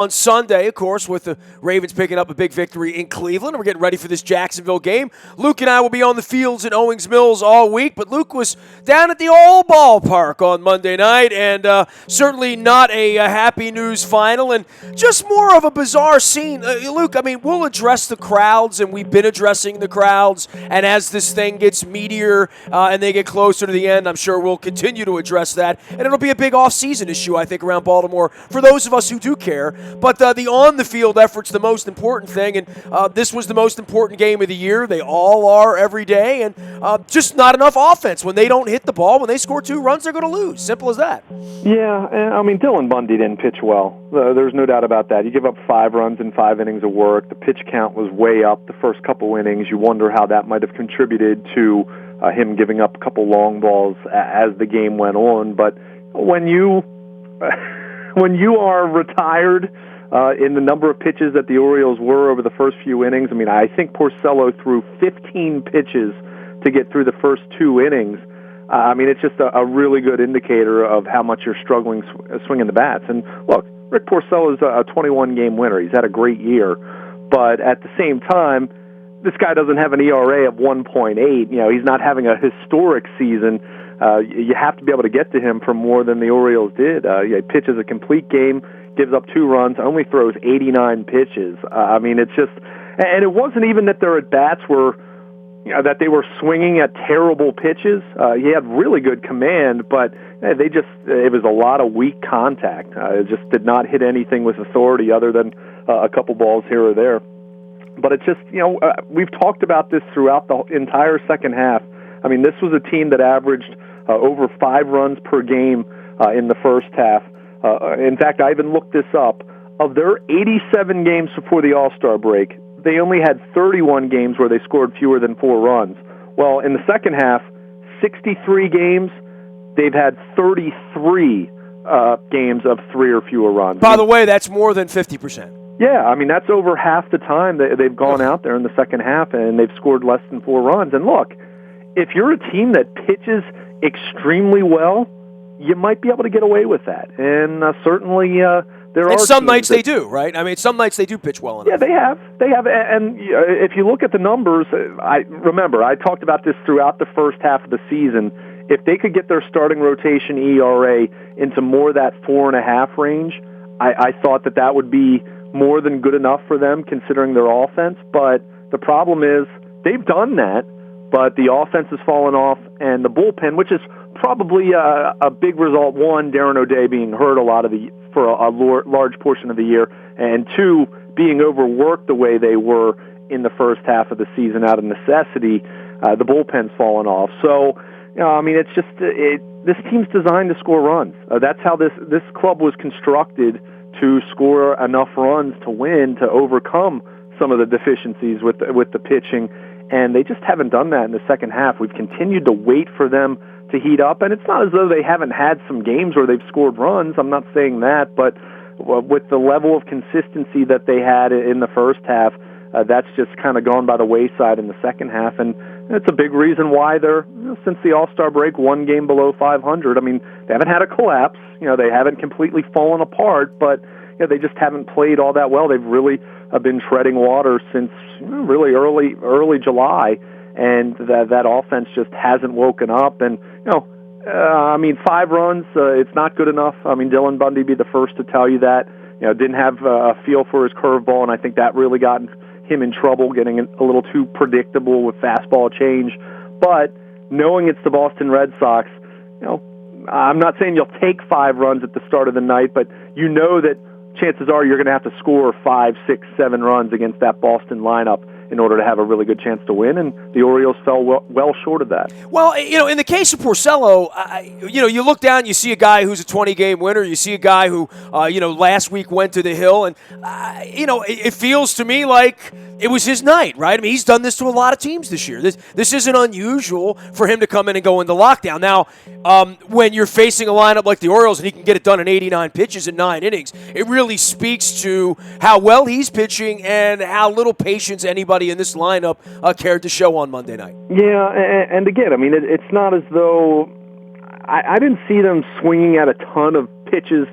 on Sunday, of course, with the Ravens picking up a big victory in Cleveland. We're getting ready for this Jacksonville game. Luke and I will be on the fields at Owings Mills all week, but Luke was down at the old ballpark on Monday night, and certainly not a happy news final, and just more of a bizarre scene. Luke, I mean, we'll address the crowds, and we've been addressing the crowds, and as this thing gets meatier and they get closer to the end, I'm sure we'll continue to address that, and it'll be a big off-season issue, I think, around Baltimore for those of us who do care. But the on-the-field effort's the most important thing, and this was the most important game of the year. They all are every day, and just not enough offense. When they don't hit the ball, when they score 2 runs, they're going to lose. Simple as that. Yeah, I mean, Dylan Bundy didn't pitch well. There's no doubt about that. You give up 5 runs in 5 innings of work. The pitch count was way up the first couple innings. You wonder how that might have contributed to him giving up a couple long balls as the game went on. But when you are retired in the number of pitches that the Orioles were over the first few innings, I mean, I think Porcello threw 15 pitches to get through the first 2 innings. I mean, it's just a really good indicator of how much you're struggling swinging the bats. And look, Rick Porcello is a 21-game winner. He's had a great year. But at the same time, this guy doesn't have an ERA of 1.8. You know, he's not having a historic season. You have to be able to get to him for more than the Orioles did. He pitches a complete game, gives up 2 runs, only throws 89 pitches. I mean, it's just, and it wasn't even that their at-bats were, you know, that they were swinging at terrible pitches. He had really good command, but it was a lot of weak contact. It just did not hit anything with authority other than a couple balls here or there. But it's just, you know, we've talked about this throughout the entire second half. I mean, this was a team that averaged over 5 runs per game in the first half. In fact, I even looked this up. Of their 87 games before the All-Star break, they only had 31 games where they scored fewer than 4 runs. Well, in the second half, 63 games, they've had 33 games of 3 or fewer runs. By the way, that's more than 50%. Yeah, I mean, that's over half the time they've gone out there in the second half, and they've scored less than 4 runs. And look, if you're a team that pitches extremely well, you might be able to get away with that. And certainly there are. And some nights they do, right? I mean, some nights they do pitch well enough. Yeah, they have. And if you look at the numbers, I talked about this throughout the first half of the season. If they could get their starting rotation ERA into more of that 4.5 range, I thought that would be more than good enough for them considering their offense. But the problem is they've done that, but the offense has fallen off, and the bullpen, which is probably a big result, 1, Darren O'Day being hurt for a large portion of the year, and 2, being overworked the way they were in the first half of the season out of necessity, the bullpen's fallen off. So, you know, I mean, it's just this team's designed to score runs. That's how this club was constructed, to score enough runs to win, to overcome some of the deficiencies with the pitching, and they just haven't done that in the second half. We've continued to wait for them to heat up, and it's not as though they haven't had some games where they've scored runs. I'm not saying that, but with the level of consistency that they had in the first half, that's just kind of gone by the wayside in the second half, and it's a big reason why they're, since the All-Star break, 1 game below 500. I mean, they haven't had a collapse. You know, they haven't completely fallen apart, but you know, they just haven't played all that well. They've really been treading water since really early July, and that offense just hasn't woken up. And you know, I mean, 5 runs, it's not good enough. I mean, Dylan Bundy be the first to tell you that. You know, didn't have a feel for his curveball, and I think that really got him in trouble, getting a little too predictable with fastball change. But knowing it's the Boston Red Sox, you know, I'm not saying you'll take 5 runs at the start of the night, but you know that chances are you're going to have to score 5, 6, 7 runs against that Boston lineup in order to have a really good chance to win, and the Orioles fell well short of that. Well, you know, in the case of Porcello, you know, you look down, you see a guy who's a 20-game winner, you see a guy who, you know, last week went to the Hill, and, you know, it feels to me like it was his night, right? I mean, he's done this to a lot of teams this year. This isn't unusual for him to come in and go into lockdown. Now, when you're facing a lineup like the Orioles and he can get it done in 89 pitches in 9 innings, it really speaks to how well he's pitching and how little patience anybody in this lineup cared to show on Monday night. Yeah, and again, I mean, it's not as though I didn't see them swinging at a ton of pitches,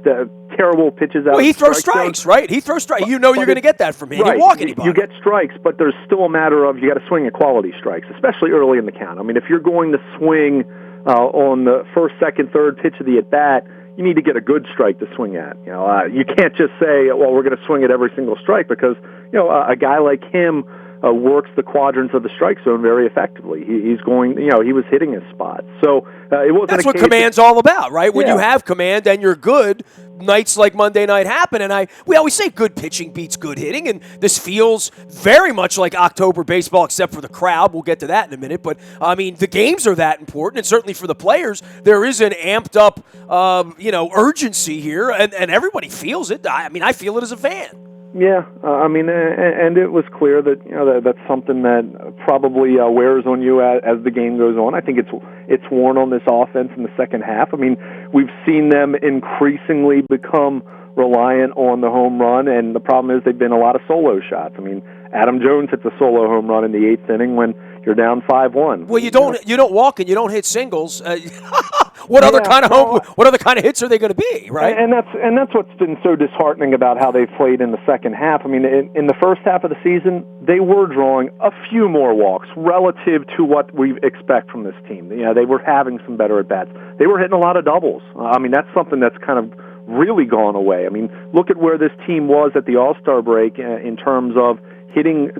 terrible pitches out. Well, he of the throws strike strikes, zone. right? He throws strikes. You know you're going to get that from him. He Right. can walk anybody. You get strikes, but there's still a matter of you got to swing at quality strikes, especially early in the count. I mean, if you're going to swing on the first, second, third pitch of the at bat, you need to get a good strike to swing at. You can't just say, well, we're going to swing at every single strike because a guy like him works the quadrants of the strike zone very effectively. He's going, he was hitting his spots. So it wasn't. That's what command's all about, right? When you have command and you're good, nights like Monday night happen. And we always say good pitching beats good hitting, and this feels very much like October baseball, except for the crowd. We'll get to that in a minute. But I mean, the games are that important, and certainly for the players, there is an amped up, urgency here, and everybody feels it. I mean, I feel it as a fan. Yeah, and it was clear that that's something that probably wears on you as the game goes on. I think it's worn on this offense in the second half. I mean, we've seen them increasingly become reliant on the home run, and the problem is they've been a lot of solo shots. I mean, Adam Jones hits a solo home run in the eighth inning when you're down 5-1. Well, you don't walk and you don't hit singles. What other kind of hits are they going to be, right? And that's what's been so disheartening about how they played in the second half. I mean, in the first half of the season, they were drawing a few more walks relative to what we expect from this team. They were having some better at bats. They were hitting a lot of doubles. I mean, that's something that's kind of really gone away. I mean, look at where this team was at the All-Star break in terms of hitting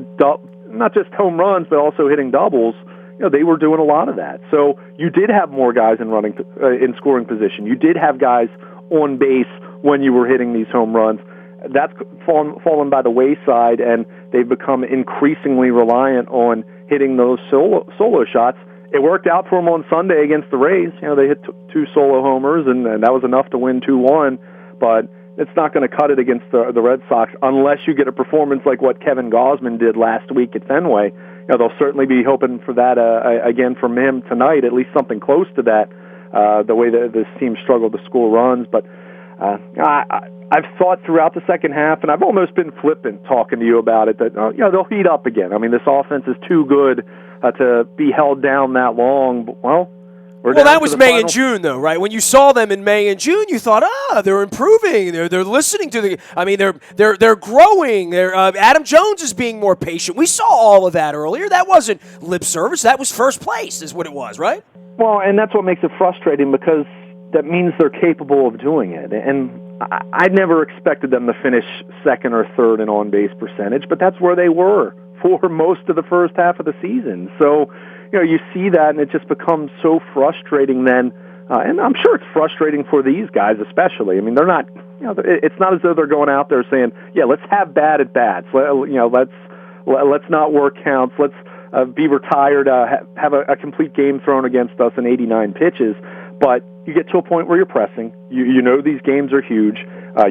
not just home runs, but also hitting doubles. They were doing a lot of that. So you did have more guys in scoring position. You did have guys on base when you were hitting these home runs. That's fallen by the wayside, and they've become increasingly reliant on hitting those solo shots. It worked out for them on Sunday against the Rays. They hit two solo homers, and that was enough to win 2-1. But it's not going to cut it against the Red Sox unless you get a performance like what Kevin Gausman did last week at Fenway. They'll certainly be hoping for that again from him tonight, at least something close to that, the way that this team struggled to score runs. But I've thought throughout the second half, and I've almost been flippant talking to you about it, that they'll heat up again. I mean, this offense is too good to be held down that long. Well, that was May and June, though, right? When you saw them in May and June, you thought, they're improving. They're listening to the. I mean, they're growing. Adam Jones is being more patient. We saw all of that earlier. That wasn't lip service. That was first place, is what it was, right? Well, and that's what makes it frustrating because that means they're capable of doing it. And I never expected them to finish second or third in on-base percentage, but that's where they were for most of the first half of the season. So, you see that, and it just becomes so frustrating then. And I'm sure it's frustrating for these guys especially. I mean, they're not, it's not as though they're going out there saying, yeah, let's have bad at-bats. Let's not work counts. Let's be retired, have a complete game thrown against us in 89 pitches. But you get to a point where you're pressing. You know these games are huge.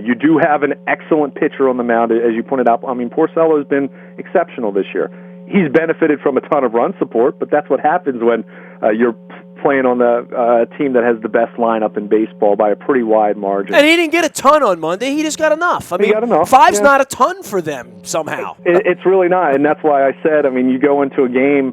You do have an excellent pitcher on the mound, as you pointed out. I mean, Porcello has been exceptional this year. He's benefited from a ton of run support, but that's what happens when you're playing on the team that has the best lineup in baseball by a pretty wide margin. And he didn't get a ton on Monday. He just got enough. I mean, five's not a ton for them somehow. It's really not, and that's why I said, I mean, you go into a game,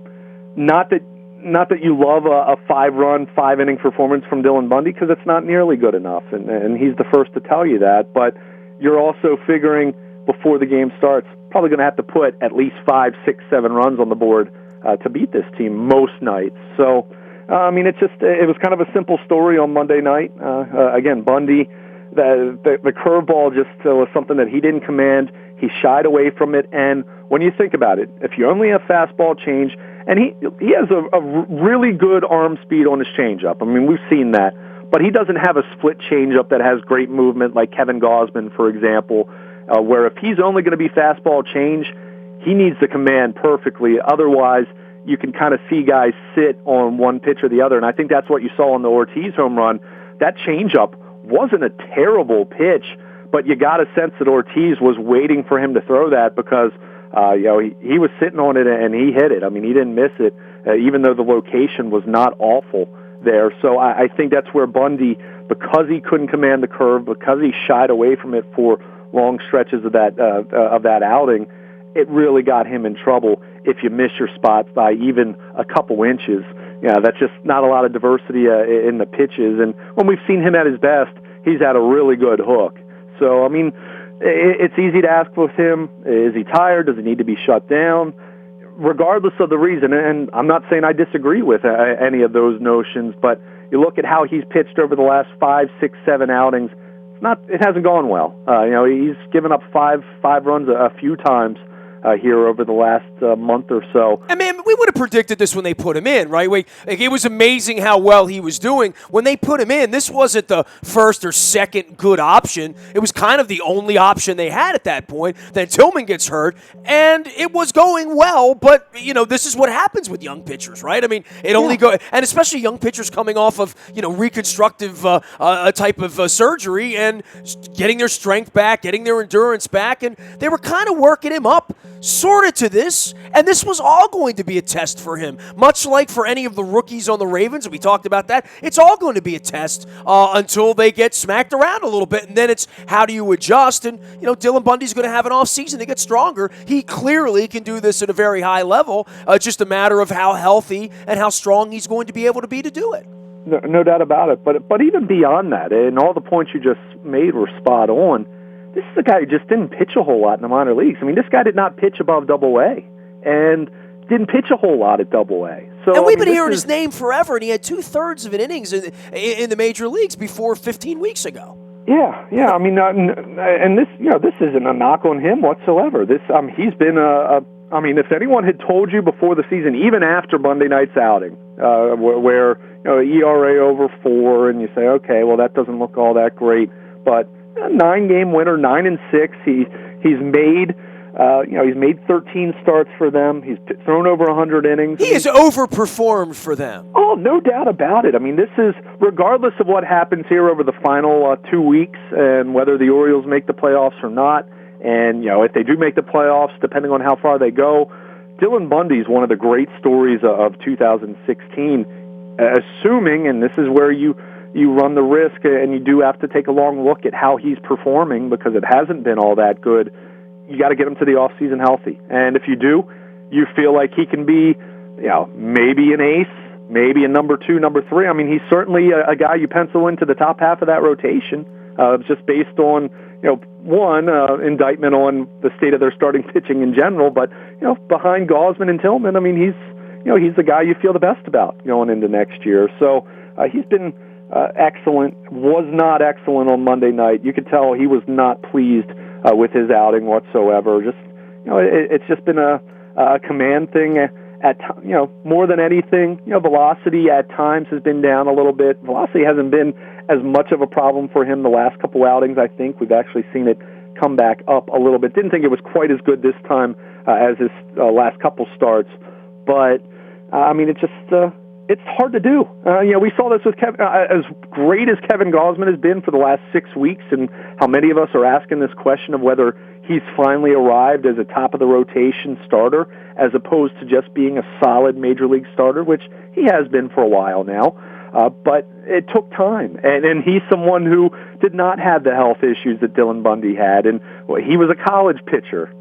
not that you love a 5-run, 5-inning performance from Dylan Bundy, because it's not nearly good enough, and he's the first to tell you that, but you're also figuring before the game starts, probably going to have to put at least 5, 6, 7 runs on the board to beat this team most nights. So, I mean, it was kind of a simple story on Monday night. Again, Bundy, the curveball just was something that he didn't command. He shied away from it, and when you think about it, if you only have fastball change, and he has a really good arm speed on his changeup. I mean, we've seen that, but he doesn't have a split changeup that has great movement like Kevin Gausman, for example, where if he's only going to be fastball change, he needs to command perfectly. Otherwise, you can kind of see guys sit on one pitch or the other, and I think that's what you saw on the Ortiz home run. That changeup wasn't a terrible pitch, but you got a sense that Ortiz was waiting for him to throw that because he was sitting on it and he hit it. I mean, he didn't miss it, even though the location was not awful there. So I think that's where Bundy, because he couldn't command the curve, because he shied away from it for long stretches of that outing, it really got him in trouble. If you miss your spots by even a couple inches, that's just not a lot of diversity in the pitches. And when we've seen him at his best, he's had a really good hook. So, I mean, it's easy to ask with him, is he tired? Does he need to be shut down? Regardless of the reason, and I'm not saying I disagree with any of those notions, but you look at how he's pitched over the last 5, 6, 7 outings, it hasn't gone well. He's given up five runs a few times here over the last month or so. I mean, we would have predicted this when they put him in, right? It was amazing how well he was doing. When they put him in, this wasn't the first or second good option. It was kind of the only option they had at that point. Then Tillman gets hurt, and it was going well, but, this is what happens with young pitchers, right? I mean, it only goes, and especially young pitchers coming off of, reconstructive type of surgery and getting their strength back, getting their endurance back, and they were kind of working him up sort of to this, and this was all going to be a test for him. Much like for any of the rookies on the Ravens, and we talked about that, it's all going to be a test until they get smacked around a little bit, and then it's how do you adjust, and, Dylan Bundy's going to have an off season to get stronger. He clearly can do this at a very high level. It's just a matter of how healthy and how strong he's going to be able to be to do it. No doubt about it, but even beyond that, and all the points you just made were spot on, this is a guy who just didn't pitch a whole lot in the minor leagues. I mean, this guy did not pitch above Double-A and didn't pitch a whole lot at Double-A. So, and we've been hearing his name forever, and he had 2/3 of an innings in the major leagues before 15 weeks ago. Yeah. I mean, and this isn't a knock on him whatsoever. He's been if anyone had told you before the season, even after Monday night's outing, where ERA over 4, and you say, okay, well that doesn't look all that great, but a 9-game winner, 9-6. He's made he's made 13 starts for them. He's thrown over 100 innings. He has overperformed for them. Oh, no doubt about it. I mean, this is regardless of what happens here over the final 2 weeks and whether the Orioles make the playoffs or not. And if they do make the playoffs, depending on how far they go, Dylan Bundy is one of the great stories of 2016. Assuming, and this is where you run the risk, and you do have to take a long look at how he's performing because it hasn't been all that good. You got to get him to the offseason healthy. And if you do, you feel like he can be, maybe an ace, maybe a number 2, number 3. I mean, he's certainly a guy you pencil into the top half of that rotation, just based on, one, indictment on the state of their starting pitching in general, but, behind Gausman and Tillman, I mean, he's the guy you feel the best about going into next year. So he's been excellent, was not excellent on Monday night. You could tell he was not pleased with his outing whatsoever. Just, it's just been a command thing at more than anything. Velocity at times has been down a little bit. Velocity hasn't been as much of a problem for him the last couple outings. I think we've actually seen it come back up a little bit. Didn't think it was quite as good this time as his last couple starts, but it's hard to do. We saw this with Kevin. As great as Kevin Gausman has been for the last 6 weeks, and how many of us are asking this question of whether he's finally arrived as a top-of-the-rotation starter as opposed to just being a solid major league starter, which he has been for a while now. But it took time, and he's someone who did not have the health issues that Dylan Bundy had, and he was a college pitcher.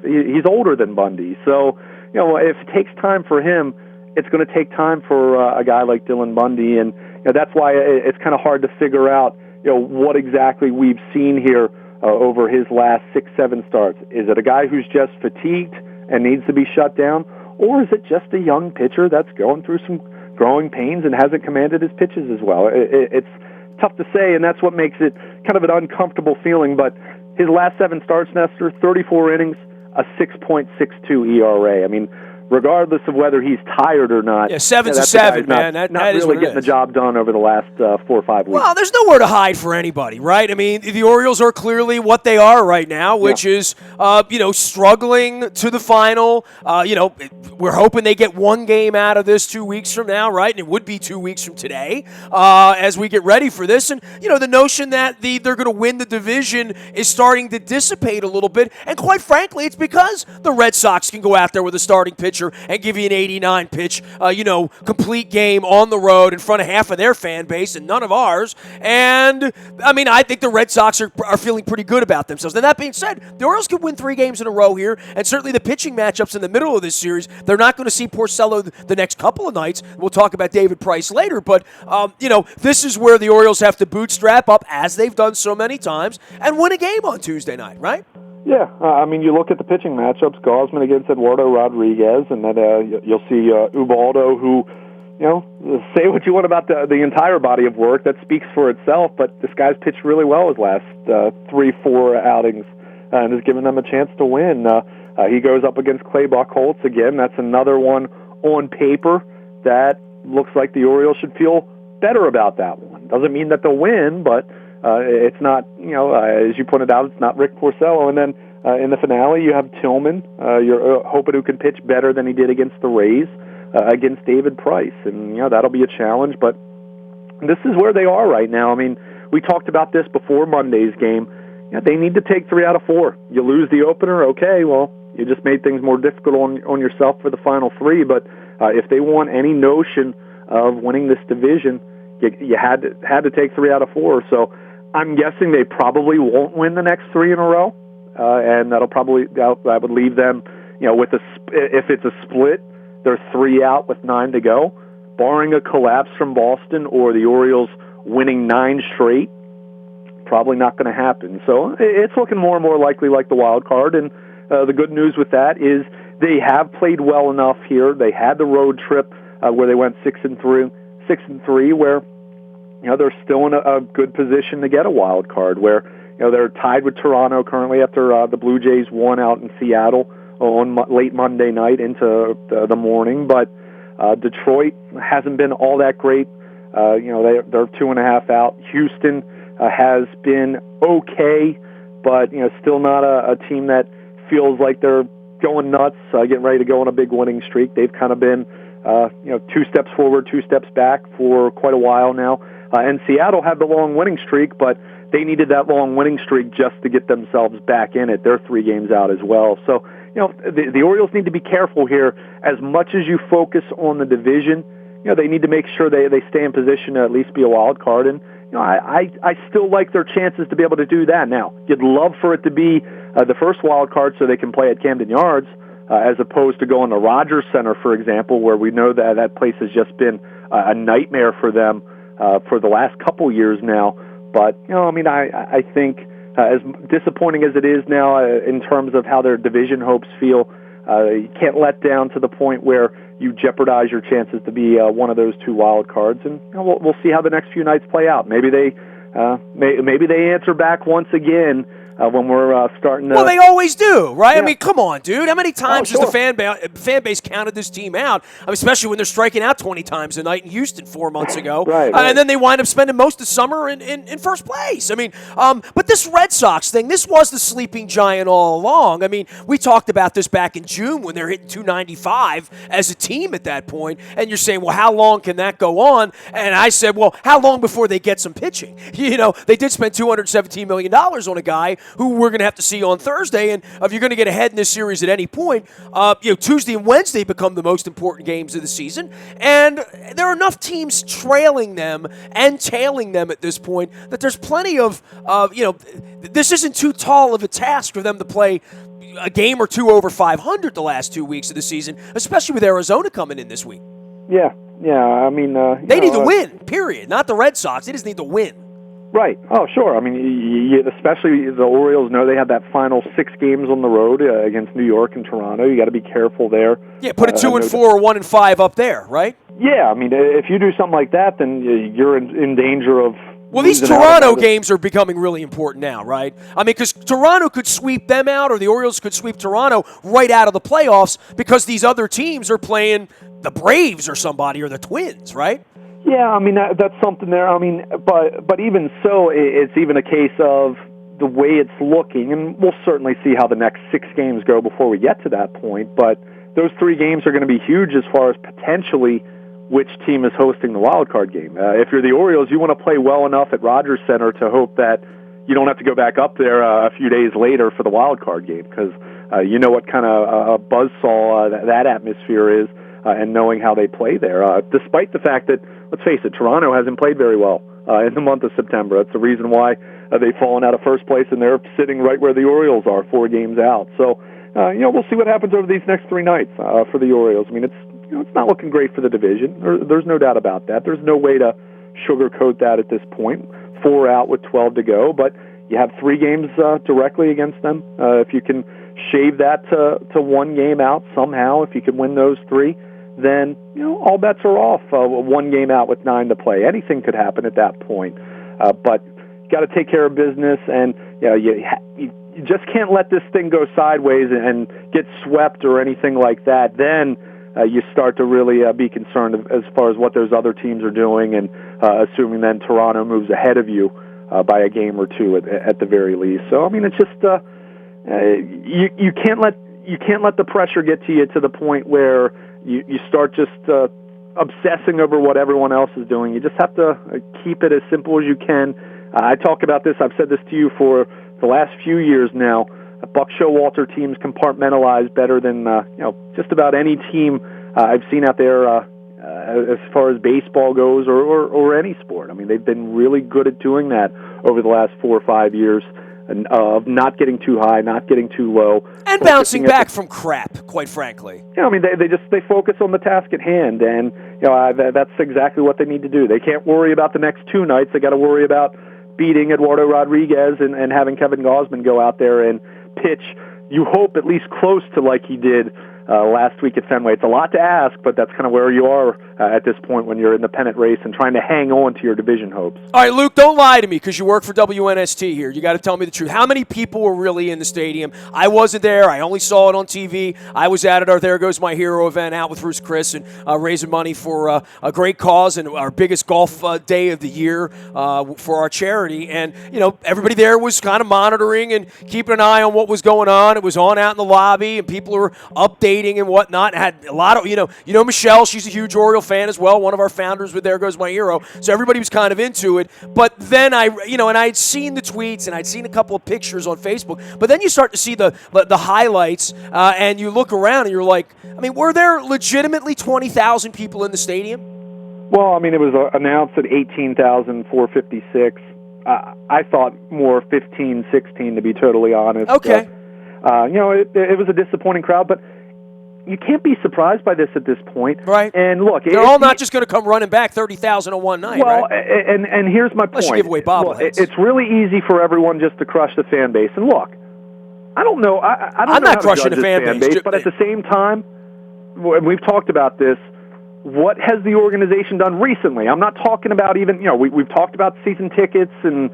He's older than Bundy, so if it takes time for him, it's going to take time for a guy like Dylan Bundy, and that's why it's kind of hard to figure out what exactly we've seen here over his last 6, 7 starts. Is it a guy who's just fatigued and needs to be shut down, or is it just a young pitcher that's going through some growing pains and hasn't commanded his pitches as well? It's tough to say, and that's what makes it kind of an uncomfortable feeling. But his last 7 starts, Nestor, 34 innings, a 6.62 ERA. I mean, regardless of whether he's tired or not. Yeah, 7's a 7, man. That is really getting the job done over the last 4 or 5 weeks. Well, there's nowhere to hide for anybody, right? I mean, the Orioles are clearly what they are right now, which is, struggling to the final. We're hoping they get 1 game out of this 2 weeks from now, right? And it would be 2 weeks from today as we get ready for this. And, the notion that they're going to win the division is starting to dissipate a little bit. And quite frankly, it's because the Red Sox can go out there with a starting pitcher pitcher and give you an 89 pitch, complete game on the road in front of half of their fan base and none of ours. And I think the Red Sox are feeling pretty good about themselves. And that being said, the Orioles could win 3 games in a row here, and certainly the pitching matchups in the middle of this series, they're not going to see Porcello the next couple of nights. We'll talk about David Price later, but this is where the Orioles have to bootstrap up, as they've done so many times, and win a game on Tuesday night, right? Yeah, you look at the pitching matchups, Gausman against Eduardo Rodriguez, and then you'll see Ubaldo, who, say what you want about the entire body of work. That speaks for itself, but this guy's pitched really well his last 3-4 outings and has given them a chance to win. He goes up against Clay Buchholz again. That's another one on paper that looks like the Orioles should feel better about that one. Doesn't mean that they'll win, but it's not, as you pointed out, it's not Rick Porcello. And then in the finale, you have Tillman. You're hoping who can pitch better than he did against the Rays, against David Price. And, that'll be a challenge. But this is where they are right now. We talked about this before Monday's game. They need to take 3 out of 4. You lose the opener, okay, well, you just made things more difficult on yourself for the final 3. But if they want any notion of winning this division, you had to take 3 out of 4. So I'm guessing they probably won't win the next 3 in a row, and I would leave them, with if it's a split, they're 3 out with 9 to go, barring a collapse from Boston or the Orioles winning 9 straight. Probably not going to happen. So it's looking more and more likely like the wild card, and the good news with that is they have played well enough here. They had the road trip where they went 6-3, where they're still in a good position to get a wild card. Where they're tied with Toronto currently after the Blue Jays won out in Seattle on late Monday night into the morning. But Detroit hasn't been all that great. They're 2.5 out. Houston has been okay, but still not a team that feels like they're going nuts, getting ready to go on a big winning streak. They've kind of been 2 steps forward, 2 steps back for quite a while now. And Seattle had the long winning streak, but they needed that long winning streak just to get themselves back in it. They're 3 games out as well. So the Orioles need to be careful here. As much as you focus on the division, they need to make sure they stay in position to at least be a wild card. And I still like their chances to be able to do that. Now, you'd love for it to be the first wild card so they can play at Camden Yards, as opposed to going to Rogers Center, for example, where we know that place has just been a nightmare for them for the last couple years now. But I think as disappointing as it is now in terms of how their division hopes feel, you can't let down to the point where you jeopardize your chances to be one of those 2 wild cards, and we'll see how the next few nights play out. Maybe they answer back once again when we're starting to... Well, they always do, right? Yeah. Come on, dude. How many times sure. has the fan base counted this team out? Especially when they're striking out 20 times a night in Houston 4 months ago. Right. And then they wind up spending most of summer in first place. But this Red Sox thing, this was the sleeping giant all along. We talked about this back in June when they're hitting 295 as a team at that point, and you're saying, well, how long can that go on? And I said, well, how long before they get some pitching? They did spend $217 million on a guy who we're going to have to see on Thursday. And if you're going to get ahead in this series at any point, Tuesday and Wednesday become the most important games of the season. And there are enough teams trailing them and tailing them at this point that there's plenty of, this isn't too tall of a task for them to play a game or 2 over 500 the last 2 weeks of the season, especially with Arizona coming in this week. Yeah. They need to win, period. Not the Red Sox. They just need to win. Right. Oh, sure. Especially the Orioles know they have that final 6 games on the road against New York and Toronto. You got to be careful there. Yeah, put a 2-4 or 1-5 up there, right? Yeah, if you do something like that, then you're in danger of... Well, these Toronto games are becoming really important now, right? Because Toronto could sweep them out, or the Orioles could sweep Toronto right out of the playoffs because these other teams are playing the Braves or somebody, or the Twins, right? Yeah, that's something there. But even so, it's even a case of the way it's looking, and we'll certainly see how the next 6 games go before we get to that point. But those 3 games are going to be huge as far as potentially which team is hosting the wild card game. If you're the Orioles, you want to play well enough at Rogers Center to hope that you don't have to go back up there a few days later for the wild card game, because You know what kind of buzzsaw that atmosphere is, and knowing how they play there. Despite the fact that, let's face it, Toronto hasn't played very well in the month of September. That's the reason why they've fallen out of first place, and they're sitting right where the Orioles are, 4 games out. So, we'll see what happens over these next 3 nights for the Orioles. I mean, it's not looking great for the division. There's no doubt about that. There's no way to sugarcoat that at this point. 4 out with 12 to go, but you have 3 games directly against them. If you can shave that to 1 game out somehow, if you can win those 3, then all bets are off. 1 game out with 9 to play. Anything could happen at that point. But you got to take care of business, and you just can't let this thing go sideways and get swept or anything like that. Then you start to really be concerned as far as what those other teams are doing, and assuming then Toronto moves ahead of you by a game or 2 at the very least. So I mean, it's just you can't let the pressure get to you to the point where you start just obsessing over what everyone else is doing. You just have to keep it as simple as you can. I talk about this. I've said this to you for the last few years now. Buck Showalter teams compartmentalize better than just about any team I've seen out there as far as baseball goes or any sport. I mean, they've been really good at doing that over the last 4 or 5 years, of not getting too high, not getting too low, and bouncing back from crap, quite frankly. I mean, they focus on the task at hand, and that's exactly what they need to do. They can't worry about the next 2 nights. They got to worry about beating Eduardo Rodriguez and having Kevin Gausman go out there and pitch, you hope, at least close to like he did last week at Fenway. It's a lot to ask, but that's kind of where you are at this point when you're in the pennant race and trying to hang on to your division hopes. All right, Luke, don't lie to me because you work for WNST here. You got to tell me the truth. How many people were really in the stadium? I wasn't there. I only saw it on TV. I was at our There Goes My Hero event out with Bruce Chris and raising money for a great cause and our biggest golf day of the year for our charity. And, everybody there was kind of monitoring and keeping an eye on what was going on. It was on out in the lobby, and people were updating and whatnot. Had a lot of, Michelle, she's a huge Oriole fan as well, one of our founders with There Goes My Hero. So everybody was kind of into it. But then I had seen the tweets and I'd seen a couple of pictures on Facebook. But then you start to see the highlights and you look around and you're like, I mean, were there legitimately 20,000 people in the stadium? Well, I mean, it was announced at 18,456. I thought more 15, 16 to be totally honest. Okay. It was a disappointing crowd, but you can't be surprised by this at this point. Right. And look, they're all not just going to come running back 30,000 on one night, well, right? And here's my Unless point. You give away bobbleheads. It's really easy for everyone just to crush the fan base. And look, I don't know. I'm not crushing the fan base, but at the same time, and we've talked about this. What has the organization done recently? I'm not talking about even, we've talked about season tickets and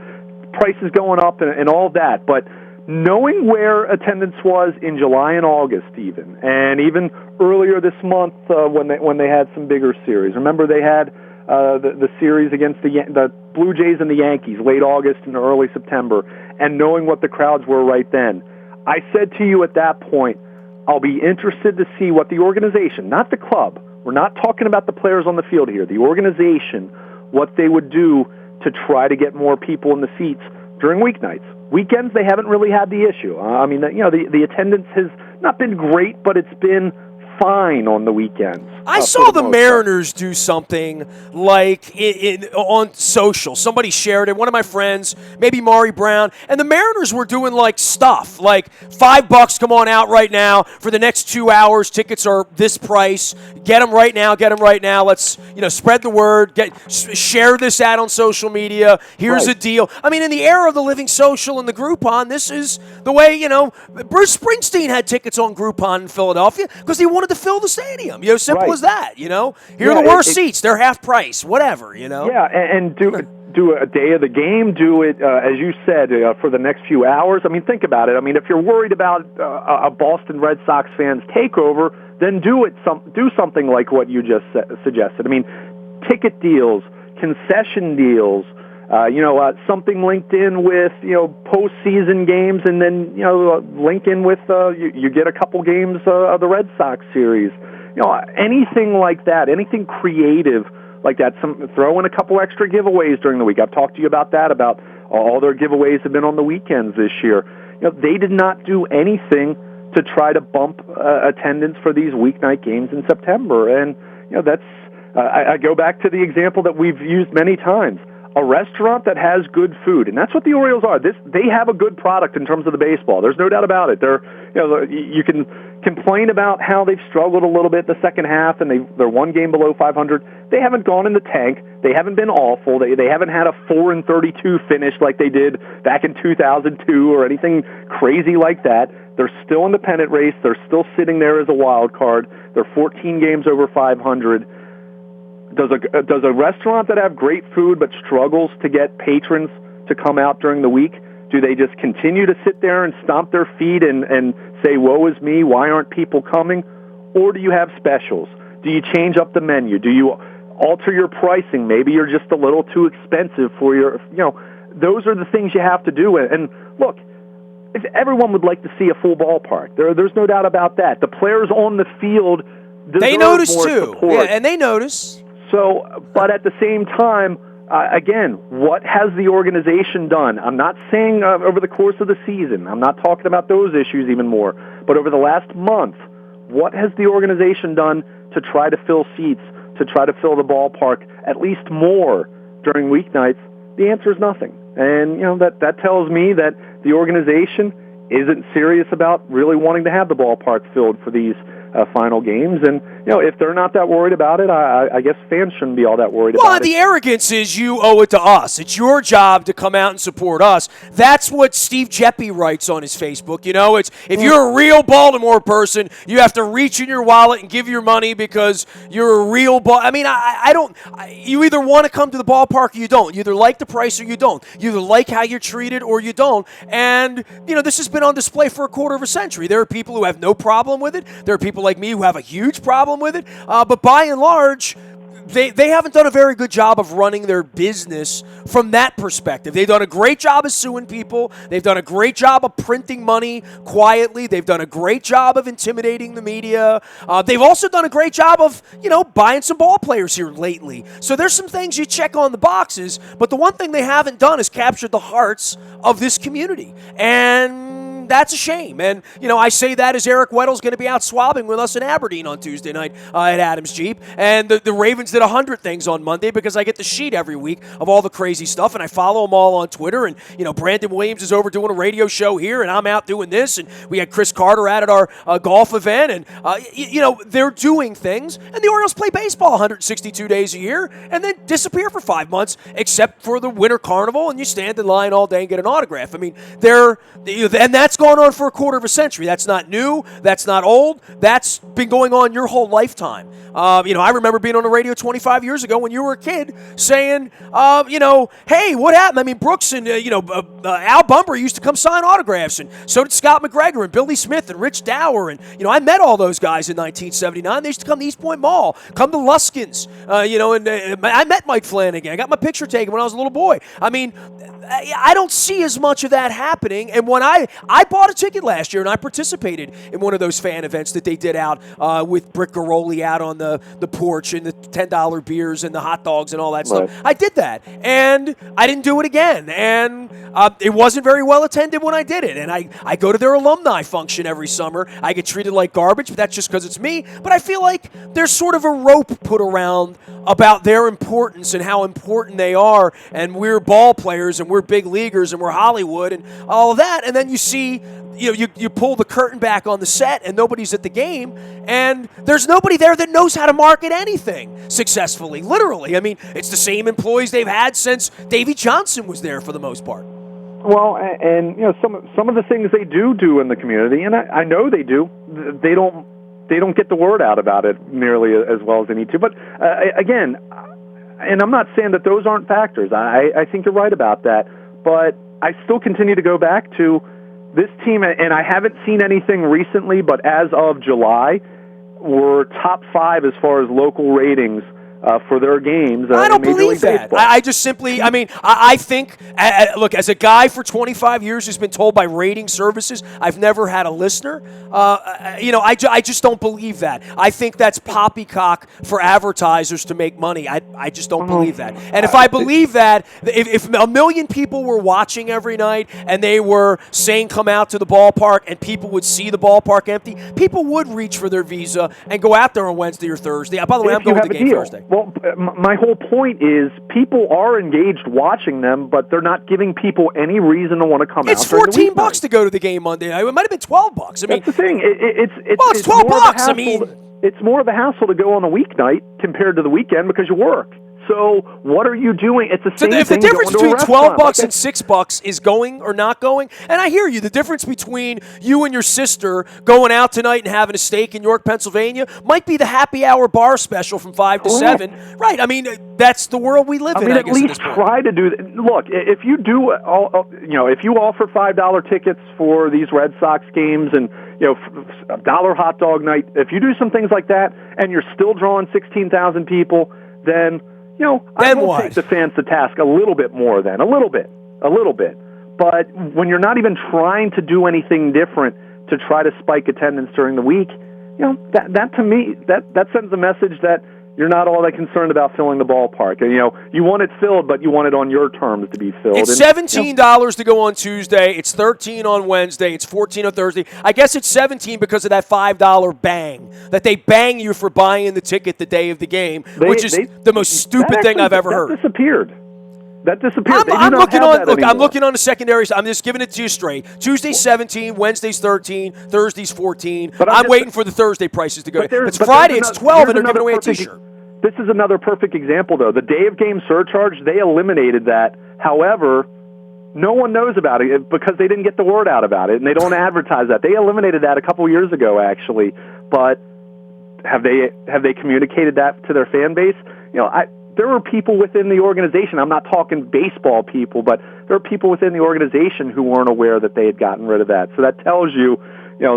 prices going up and all of that, but knowing where attendance was in July and August even, and even earlier this month when they had some bigger series. Remember they had the series against the Blue Jays and the Yankees late August and early September, and knowing what the crowds were right then. I said to you at that point, I'll be interested to see what the organization, not the club, we're not talking about the players on the field here, the organization, what they would do to try to get more people in the seats during weeknights. Weekends, they haven't really had the issue. I mean, the attendance has not been great, but it's been fine on the weekends. I saw the Mariners do something like on social. Somebody shared it, one of my friends, maybe Maury Brown, and the Mariners were doing like stuff, like $5, come on out right now for the next 2 hours. Tickets are this price. Get them right now. Let's spread the word. Share this ad on social media. Here's a deal. I mean, in the era of the Living Social and the Groupon, this is the way Bruce Springsteen had tickets on Groupon in Philadelphia because he wanted to fill the stadium. Simple as that. Here are the worst seats. They're half price. Whatever. Yeah, and do a day of the game. Do it as you said for the next few hours. I mean, think about it. I mean, if you're worried about a Boston Red Sox fans takeover, then do something like what you just suggested. I mean, ticket deals, concession deals. Something linked in with postseason games, and then link in with you get a couple games of the Red Sox series. Anything like that, anything creative like that. Throw in a couple extra giveaways during the week. I've talked to you about that. About all their giveaways have been on the weekends this year. They did not do anything to try to bump attendance for these weeknight games in September. And that's I go back to the example that we've used many times. A restaurant that has good food, and that's what the Orioles are. They have a good product in terms of the baseball. There's no doubt about it. You can complain about how they've struggled a little bit the second half, and they're one game below 500. They haven't gone in the tank. They haven't been awful. They haven't had a 4-32 finish like they did back in 2002 or anything crazy like that. They're still in the pennant race. They're still sitting there as a wild card. They're 14 games over 500. Does a restaurant that have great food but struggles to get patrons to come out during the week, do they just continue to sit there and stomp their feet and say, woe is me, why aren't people coming? Or do you have specials? Do you change up the menu? Do you alter your pricing? Maybe you're just a little too expensive for your, those are the things you have to do. And look, if everyone would like to see a full ballpark. There's no doubt about that. The players on the field deserve they notice more too. support. Yeah, and they notice. So, but at the same time, again, what has the organization done? I'm not saying over the course of the season. I'm not talking about those issues even more. But over the last month, what has the organization done to try to fill seats, to try to fill the ballpark at least more during weeknights? The answer is nothing. And, that tells me that the organization isn't serious about really wanting to have the ballpark filled for these final games. And, if they're not that worried about it, I guess fans shouldn't be all that worried about it. Well, the arrogance is you owe it to us. It's your job to come out and support us. That's what Steve Jeppe writes on his Facebook. It's if you're a real Baltimore person, you have to reach in your wallet and give your money because you're a real you either want to come to the ballpark or you don't. You either like the price or you don't. You either like how you're treated or you don't. And, this has been on display for a quarter of a century. There are people who have no problem with it. There are people like me who have a huge problem with it. But by and large, they haven't done a very good job of running their business from that perspective. They've done a great job of suing people. They've done a great job of printing money quietly. They've done a great job of intimidating the media. They've also done a great job of, buying some ball players here lately. So there's some things you check on the boxes, but the one thing they haven't done is captured the hearts of this community. And that's a shame. And, I say that as Eric Weddle's going to be out swabbing with us in Aberdeen on Tuesday night at Adams Jeep. And the Ravens did 100 things on Monday because I get the sheet every week of all the crazy stuff, and I follow them all on Twitter. And, Brandon Williams is over doing a radio show here, and I'm out doing this. And we had Chris Carter out at our golf event. And, they're doing things. And the Orioles play baseball 162 days a year and then disappear for 5 months, except for the Winter Carnival, and you stand in line all day and get an autograph. I mean, and that's gone on for a quarter of a century. That's not new. That's not old. That's been going on your whole lifetime. I remember being on the radio 25 years ago when you were a kid saying, hey, what happened? I mean, Brooks and, Al Bumber used to come sign autographs, and so did Scott McGregor and Billy Smith and Rich Dower. And, I met all those guys in 1979. They used to come to East Point Mall, come to Luskin's, and I met Mike Flanagan. I got my picture taken when I was a little boy. I mean, I don't see as much of that happening. And when I bought a ticket last year and I participated in one of those fan events that they did out with Brick Garoli out on the porch and the $10 beers and the hot dogs and all that stuff. I did that. And I didn't do it again. And it wasn't very well attended when I did it. And I go to their alumni function every summer. I get treated like garbage, but that's just because it's me. But I feel like there's sort of a rope put around about their importance and how important they are. And we're ball players and we're big leaguers and we're Hollywood and all of that. And then you see, you pull the curtain back on the set and nobody's at the game, and there's nobody there that knows how to market anything successfully, literally. I mean, it's the same employees they've had since Davey Johnson was there for the most part. Well, and some of the things they do in the community, and I know they do, they don't get the word out about it nearly as well as they need to. But again, and I'm not saying that those aren't factors. I think you're right about that. But I still continue to go back to this team, and I haven't seen anything recently, but as of July, we're top 5 as far as local ratings for their games. I don't in Major believe League that. Baseball. I just simply, I think, look, as a guy for 25 years who's been told by rating services, I've never had a listener. I just don't believe that. I think that's poppycock for advertisers to make money. I just don't believe that. And if I believe that, if a million people were watching every night and they were saying come out to the ballpark and people would see the ballpark empty, people would reach for their Visa and go out there on Wednesday or Thursday. By the way, I'm going to the game Thursday. Well, my whole point is people are engaged watching them, but they're not giving people any reason to want to come out. It's $14 to go to the game Monday night. It might have been $12. That's the thing. It's $12. It's more of a hassle to go on a weeknight compared to the weekend because you work. So what are you doing? It's the same thing. If the difference between $12 and $6 is going or not going, and I hear you, the difference between you and your sister going out tonight and having a steak in York, Pennsylvania, might be the happy hour bar special from 5 to 7. Right. I mean, that's the world we live in. At least try to do that. Look, if you do, if you offer $5 tickets for these Red Sox games and a $1 hot dog night, if you do some things like that and you're still drawing 16,000 people, then I will take the fans to task a little bit more then, a little bit. But when you're not even trying to do anything different to try to spike attendance during the week, that to me, that sends a message that you're not all that concerned about filling the ballpark. You want it filled, but you want it on your terms to be filled. It's $17 to go on Tuesday. It's $13 on Wednesday. It's $14 on Thursday. I guess it's $17 because of that $5 bang, that they bang you for buying the ticket the day of the game, which is the most stupid thing I've ever heard. That disappeared. I'm looking on the secondaries. I'm just giving it to you straight. Tuesday's 17, Wednesday's 13, Thursday's 14. I'm waiting for the Thursday prices to go. It's Friday, it's 12, and they're giving away a T-shirt. This is another perfect example, though. The day of game surcharge, they eliminated that. However, no one knows about it because they didn't get the word out about it, and they don't advertise that. They eliminated that a couple years ago, actually. But have they communicated that to their fan base? There were people within the organization. I'm not talking baseball people, but there are people within the organization who weren't aware that they had gotten rid of that. So that tells you,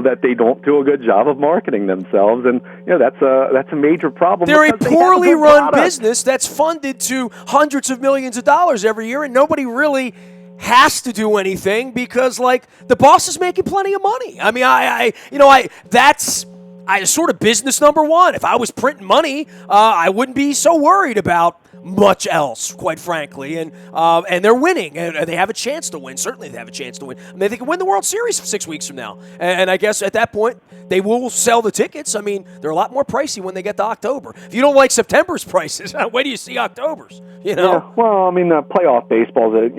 that they don't do a good job of marketing themselves, and that's a major problem. They're a poorly run business that's funded to hundreds of millions of dollars every year, and nobody really has to do anything because, the boss is making plenty of money. I mean, that's sort of business number one. If I was printing money, I wouldn't be so worried about much else, quite frankly. And they're winning, and they have a chance to win. Certainly they have a chance to win. I mean, they can win the World Series 6 weeks from now. And I guess at that point, they will sell the tickets. I mean, they're a lot more pricey when they get to October. If you don't like September's prices, wait till you see October's, Yeah, well, I mean, playoff baseball is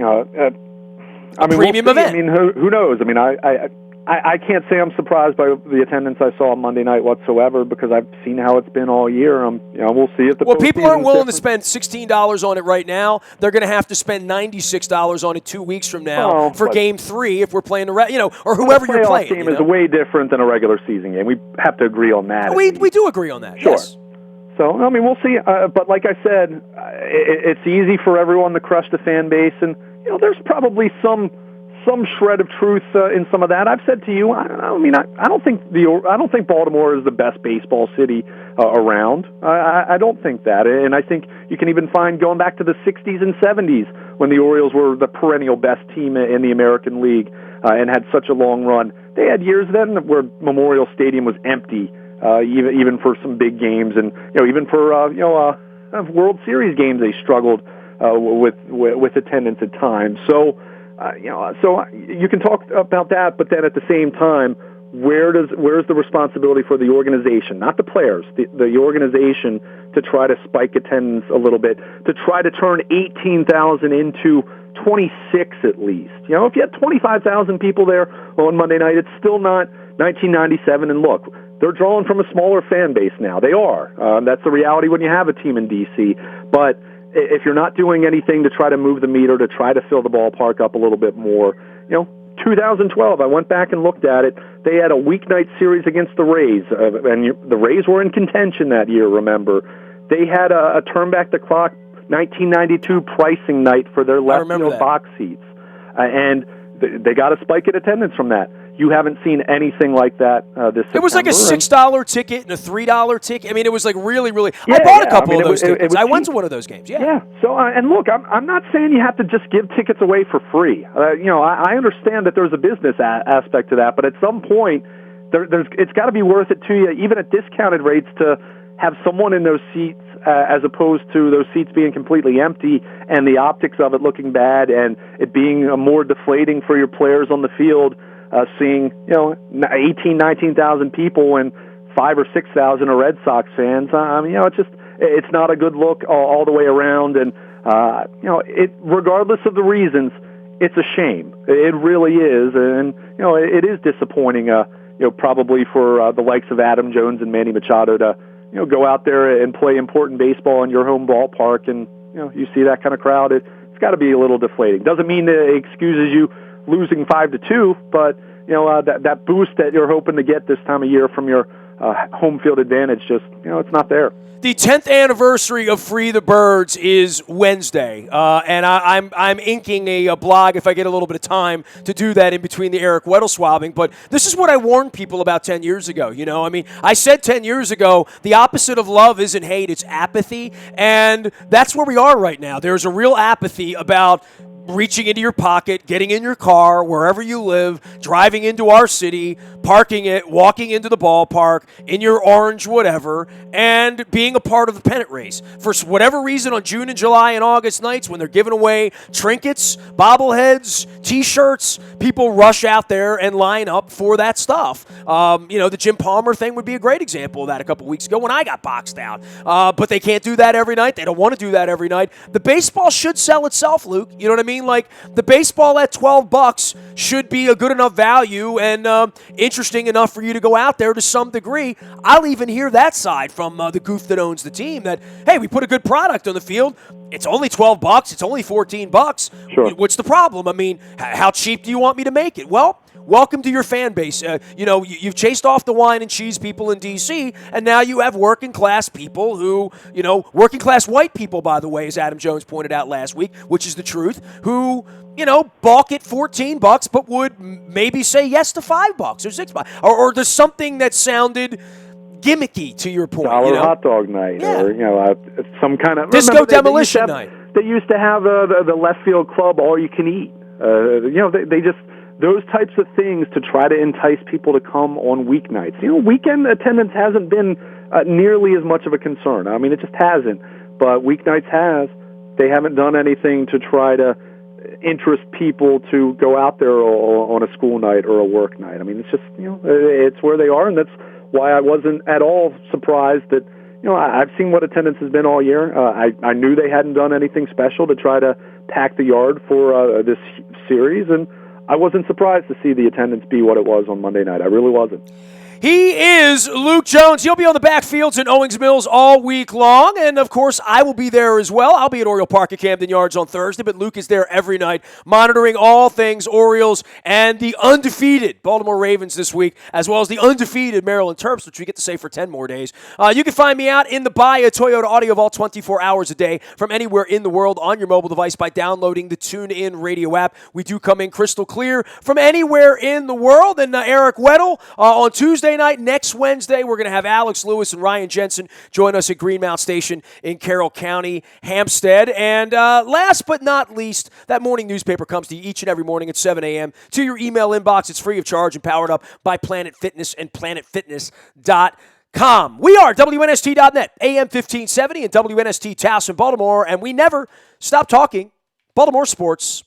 a premium event. I mean, who knows? I mean, I can't say I'm surprised by the attendance I saw on Monday night whatsoever because I've seen how it's been all year. We'll see if the people aren't willing to spend $16 on it right now. They're going to have to spend $96 on it 2 weeks from now for Game 3 if we're playing or whoever you're playing. The playoff game is way different than a regular season game. We have to agree on that. We do agree on that. Sure. Yes. So we'll see. But like I said, it's easy for everyone to crush the fan base, and there's probably some shred of truth in some of that. I've said to you, I don't think Baltimore is the best baseball city around. I don't think that, and I think you can even find going back to the 60s and 70s when the Orioles were the perennial best team in the American League and had such a long run. They had years then where Memorial Stadium was empty, even for some big games, and even for World Series games they struggled with attendance at times. So you can talk about that, but then at the same time, where's the responsibility for the organization, not the players, the organization, to try to spike attendance a little bit, to try to turn 18,000 into 26 at least. If you had 25,000 people there on Monday night, it's still not 1997. And look, they're drawing from a smaller fan base now. They are. That's the reality when you have a team in D.C. But if you're not doing anything to try to move the meter, to try to fill the ballpark up a little bit more, 2012, I went back and looked at it. They had a weeknight series against the Rays, and the Rays were in contention that year, remember. They had a turn back the clock 1992 pricing night for their left field box seats, and they got a spike in attendance from that. You haven't seen anything like that this September. It was like a $6 ticket and a $3 ticket. I mean, it was like really, really. I bought a couple of those tickets. I went to one of those games. Yeah. So, and look, I'm not saying you have to just give tickets away for free. I understand that there's a business aspect to that, but at some point, it's got to be worth it to you, even at discounted rates, to have someone in those seats as opposed to those seats being completely empty and the optics of it looking bad and it being more deflating for your players on the field. Seeing 18,000, 19,000 people and 5,000 or 6,000 are Red Sox fans. It's not a good look all the way around. And regardless of the reasons, it's a shame. It really is, and it is disappointing. Probably for the likes of Adam Jones and Manny Machado to go out there and play important baseball in your home ballpark, and you see that kind of crowd. It's got to be a little deflating. Doesn't mean it excuses you losing 5-2, but that boost that you're hoping to get this time of year from your home field advantage, just it's not there. The 10th anniversary of Free the Birds is Wednesday, and I'm inking a blog if I get a little bit of time to do that in between the Eric Weddle swabbing. But this is what I warned people about 10 years ago. I said 10 years ago the opposite of love isn't hate, it's apathy, and that's where we are right now. There's a real apathy about reaching into your pocket, getting in your car, wherever you live, driving into our city, parking it, walking into the ballpark, in your orange whatever, and being a part of the pennant race. For whatever reason, on June and July and August nights, when they're giving away trinkets, bobbleheads, T-shirts, people rush out there and line up for that stuff. The Jim Palmer thing would be a great example of that a couple weeks ago when I got boxed out. But they can't do that every night. They don't want to do that every night. The baseball should sell itself, Luke. You know what I mean? Like, the baseball at $12 should be a good enough value and interesting enough for you to go out there to some degree. I'll even hear that side from the goof that owns the team that, hey, we put a good product on the field. It's only $12. It's only $14. Sure. What's the problem? I mean, how cheap do you want me to make it? Well, welcome to your fan base. You've chased off the wine and cheese people in D.C., and now you have working class people who, working class white people, by the way, as Adam Jones pointed out last week, which is the truth, who, balk at $14, but would maybe say yes to $5 or $6, or there's something that sounded gimmicky to your point. Dollar hot dog night, or some kind of disco demolition night. They used to have the left field club all you can eat. They just. Those types of things to try to entice people to come on weeknights. Weekend attendance hasn't been nearly as much of a concern. I mean, it just hasn't. But weeknights has. They haven't done anything to try to interest people to go out there on a school night or a work night. I mean, it's just, it's where they are, and that's why I wasn't at all surprised that, I've seen what attendance has been all year. I knew they hadn't done anything special to try to pack the yard for this series, and I wasn't surprised to see the attendance be what it was on Monday night. I really wasn't. He is Luke Jones. He'll be on the backfields in Owings Mills all week long. And, of course, I will be there as well. I'll be at Oriole Park at Camden Yards on Thursday, but Luke is there every night monitoring all things Orioles and the undefeated Baltimore Ravens this week, as well as the undefeated Maryland Terps, which we get to say for 10 more days. You can find me out in the Bahia Toyota Audio Vault 24 hours a day from anywhere in the world on your mobile device by downloading the TuneIn Radio app. We do come in crystal clear from anywhere in the world. And Eric Weddle on Tuesday night. Next Wednesday, we're going to have Alex Lewis and Ryan Jensen join us at Greenmount Station in Carroll County, Hampstead. And last but not least, that morning newspaper comes to you each and every morning at 7 a.m. to your email inbox. It's free of charge and powered up by Planet Fitness and PlanetFitness.com. We are WNST.net, AM 1570 and WNST Towson, Baltimore, and we never stop talking Baltimore sports.